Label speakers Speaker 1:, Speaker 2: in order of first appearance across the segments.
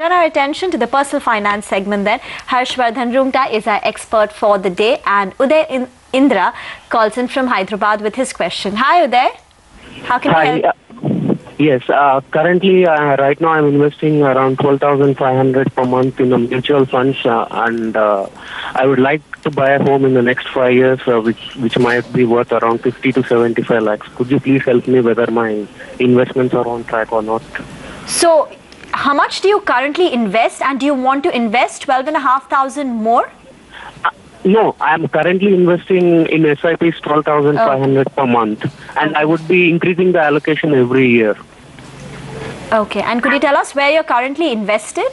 Speaker 1: Turn our attention to the personal finance segment then. Harshvardhan Roongta is our expert for the day, and Uday Indra calls in from Hyderabad with his question. Hi Uday, how can I help?
Speaker 2: Yes, currently right now I'm investing around 12,500 per month in the mutual funds, and I would like to buy a home in the next 5 years, which might be worth around 50 to 75 lakhs. Could you please help me whether my investments are on track or not?
Speaker 1: So, how much do you currently invest, and do you want to invest 12,500 more?
Speaker 2: No, I am currently investing in SIPs 12,500 per month, and I would be increasing the allocation every year.
Speaker 1: Okay, and could you tell us where you're currently invested?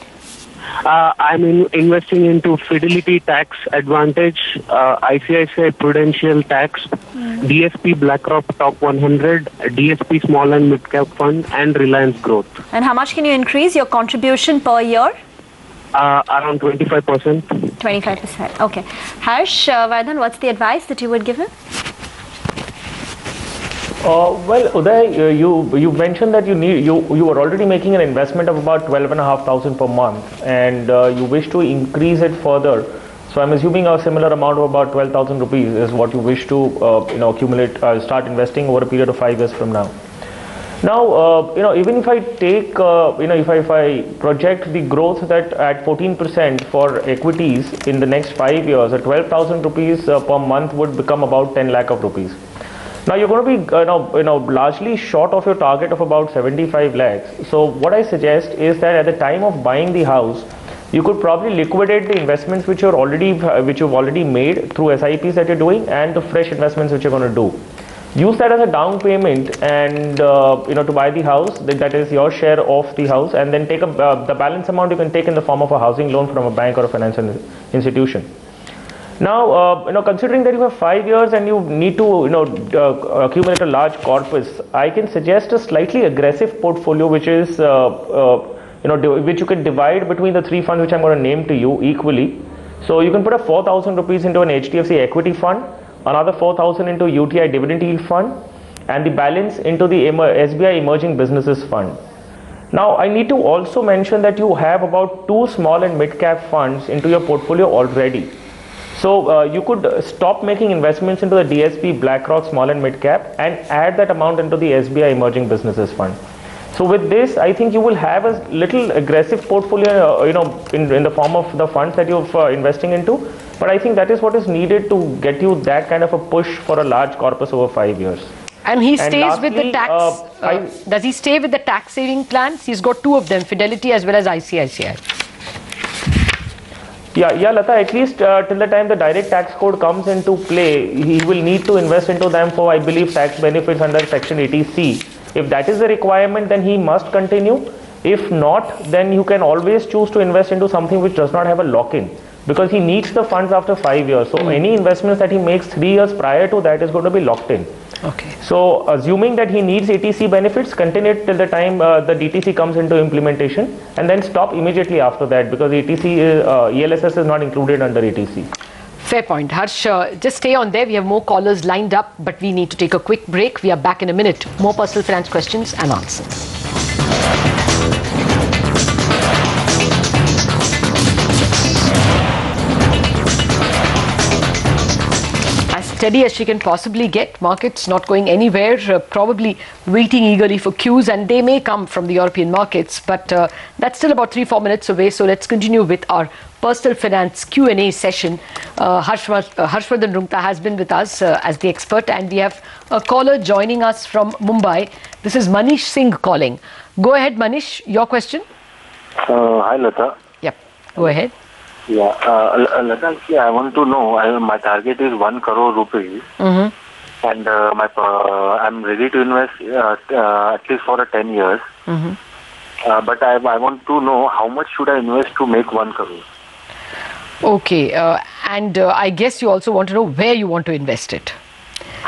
Speaker 2: I'm investing into Fidelity Tax Advantage, ICICI Prudential Tax, DSP BlackRock Top 100, DSP Small and Mid Cap Fund, and Reliance Growth.
Speaker 1: And how much can you increase your contribution per year?
Speaker 2: Around 25%.
Speaker 1: 25%. Okay. Harshvardhan, what's the advice that you would give him?
Speaker 3: Well, Uday, you mentioned that you are already making an investment of about 12,500 per month, and you wish to increase it further. So I'm assuming a similar amount of about 12,000 rupees is what you wish to accumulate, start investing over a period of 5 years from now. Now, even if I take, if I project the growth that at 14% for equities in the next 5 years, at 12,000 rupees per month would become about 10 lakh of rupees. Now you're going to be, largely short of your target of about 75 lakhs. So what I suggest is that at the time of buying the house, you could probably liquidate the investments which you've already made through SIPs that you're doing, and the fresh investments which you're going to do. Use that as a down payment, and to buy the house. That is your share of the house, and then take the balance amount you can take in the form of a housing loan from a bank or a financial institution. Now, considering that you have 5 years and you need to accumulate a large corpus, I can suggest a slightly aggressive portfolio, which is which you can divide between the 3 funds which I'm going to name to you equally. So you can put a 4,000 rupees into an HDFC equity fund, another 4,000 into UTI dividend yield fund, and the balance into the SBI emerging businesses fund. Now I need to also mention that you have about 2 small and mid cap funds into your portfolio already. So you could stop making investments into the DSP BlackRock small and mid cap and add that amount into the SBI emerging businesses fund. So with this, I think you will have a little aggressive portfolio, in the form of the funds that you're investing into. But I think that is what is needed to get you that kind of a push for a large corpus over 5 years.
Speaker 4: And he stays with the tax. Does he stay with the tax saving plans? He's got 2 of them, Fidelity as well as ICICI.
Speaker 3: Yeah, Lata, at least till the time the direct tax code comes into play, he will need to invest into them for, I believe, tax benefits under Section 80C. If that is the requirement, then he must continue. If not, then you can always choose to invest into something which does not have a lock-in, because he needs the funds after 5 years. So any investments that he makes 3 years prior to that is going to be locked in.
Speaker 4: Okay.
Speaker 3: So assuming that he needs 80C benefits, continue it till the time the DTC comes into implementation, and then stop immediately after that, because ELSS is not included under 80C.
Speaker 4: Fair point. Harsh, just stay on there. We have more callers lined up, but we need to take a quick break. We are back in a minute. More personal finance questions and answers. Steady as she can possibly get. Markets not going anywhere, probably waiting eagerly for cues, and they may come from the European markets, but that's still about 3-4 minutes away. So let's continue with our personal finance Q&A session. Harshvardhan Roongta has been with us as the expert, and we have a caller joining us from Mumbai. This is Manish Singh calling. Go ahead, Manish, your question.
Speaker 5: Hi, Lata.
Speaker 4: Yep, go ahead.
Speaker 5: Yeah, Lata, I want to know, my target is 1 crore rupees, and I'm ready to invest at least for 10 years. But I want to know how much should I invest to make 1 crore.
Speaker 4: Okay, and I guess you also want to know where you want to invest it.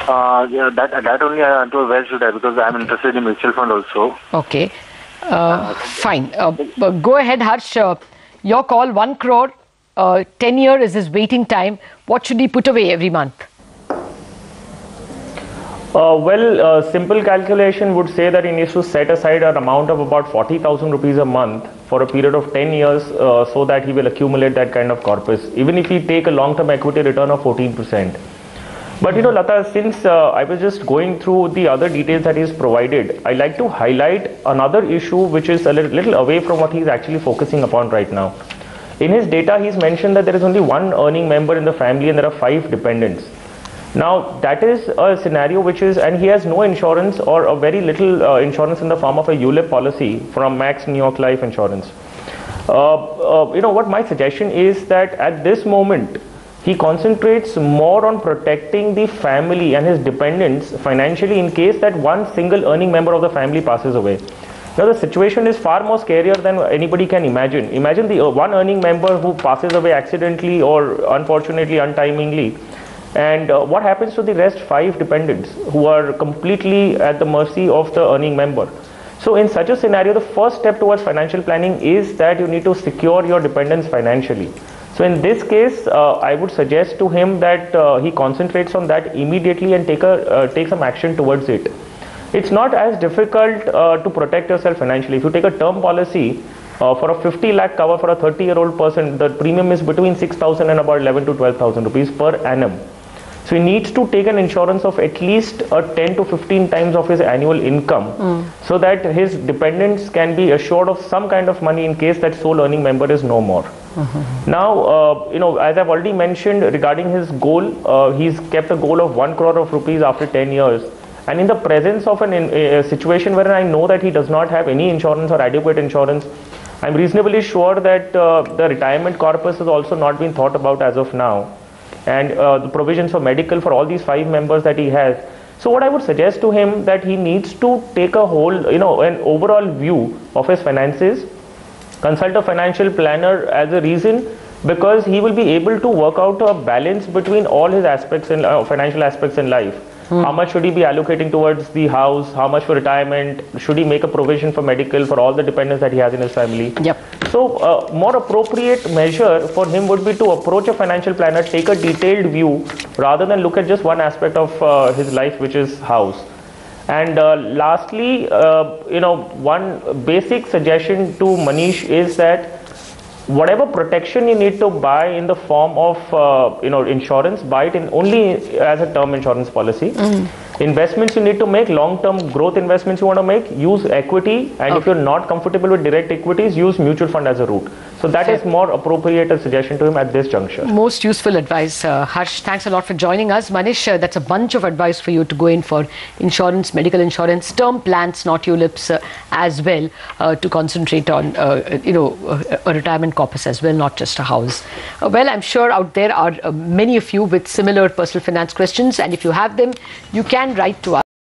Speaker 5: Yeah, that only I want to know where should I, because I'm interested in mutual fund also.
Speaker 4: Okay, fine. Go ahead, Harsh. Your call, 1 crore. 10 years is his waiting time. What should he put away every month?
Speaker 3: Simple calculation would say that he needs to set aside an amount of about 40,000 rupees a month for a period of 10 years so that he will accumulate that kind of corpus, even if he take a long-term equity return of 14%. But Lata, since I was just going through the other details that he's provided, I like to highlight another issue which is a little away from what he's actually focusing upon right now. In his data, he's mentioned that there is only one earning member in the family and there are 5 dependents. Now, that is a scenario which is, and he has no insurance or a very little insurance in the form of a ULIP policy from Max New York Life Insurance. What my suggestion is that at this moment, he concentrates more on protecting the family and his dependents financially in case that one single earning member of the family passes away. Now, the situation is far more scarier than anybody can imagine. Imagine the one earning member who passes away accidentally or unfortunately, untimely. And what happens to the rest 5 dependents who are completely at the mercy of the earning member? So in such a scenario, the first step towards financial planning is that you need to secure your dependents financially. So in this case, I would suggest to him that he concentrates on that immediately and take some action towards it. It's not as difficult to protect yourself financially. If you take a term policy for a 50 lakh cover for a 30-year-old person, the premium is between 6,000 and about 11 to 12,000 rupees per annum. So he needs to take an insurance of at least 10 to 15 times of his annual income so that his dependents can be assured of some kind of money in case that sole earning member is no more. Now, as I've already mentioned regarding his goal, he's kept a goal of 1 crore of rupees after 10 years. And in the presence of a situation where I know that he does not have any insurance or adequate insurance, I'm reasonably sure that the retirement corpus has also not been thought about as of now. And the provisions for medical for all these 5 members that he has. So what I would suggest to him that he needs to take a whole, an overall view of his finances, consult a financial planner as a reason, because he will be able to work out a balance between all his aspects in financial aspects in life. How much should he be allocating towards the house? How much for retirement? Should he make a provision for medical for all the dependents that he has in his family?
Speaker 4: Yep.
Speaker 3: So, more appropriate measure for him would be to approach a financial planner, take a detailed view rather than look at just one aspect of his life, which is house. And lastly, one basic suggestion to Manish is that whatever protection you need to buy in the form of insurance, buy it in only as a term insurance policy. Investments you need to make, long-term growth investments you want to make, use equity, and if you're not comfortable with direct equities, use mutual fund as a route. So that is more appropriate a suggestion to him at this juncture.
Speaker 4: Most useful advice. Harsh, thanks a lot for joining us. Manish, that's a bunch of advice for you to go in for insurance, medical insurance, term plans, not ULIPs as well, to concentrate on, a retirement corpus as well, not just a house. Well, I'm sure out there are many of you with similar personal finance questions, and if you have them, you can write to us.